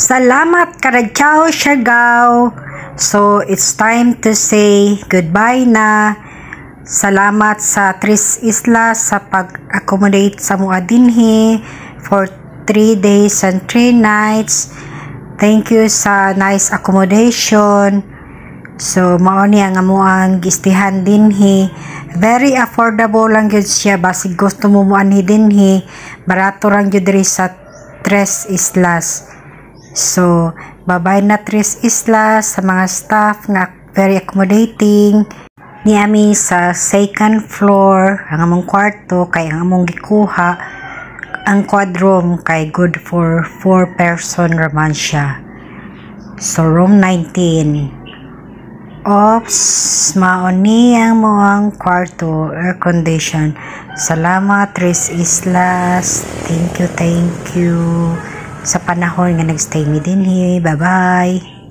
Salamat Karagkao Siargao. So it's time to say goodbye na. Salamat sa Tres Islas sa pag-accommodate sa mga dinhi for 3 days and 3 nights. Thank you sa nice accommodation. So mao ni ang amuang gistihan dinhi. Very affordable lang gyud siya, basig gusto mo muanhi dinhi. Barato lang gyud diri sa Tres Islas. So bye-bye na Tres Islas sa mga staff nga very accommodating. Ni ami sa second floor ang among kwarto kay ang among gikuha ang quadroom kay good for 4 person raman siya. So room 19. Ops, maon ni ang moang kwarto, air condition. Salamat Tres Islas. Thank you sa panahon nga nagstay mi dinhi. Bye bye.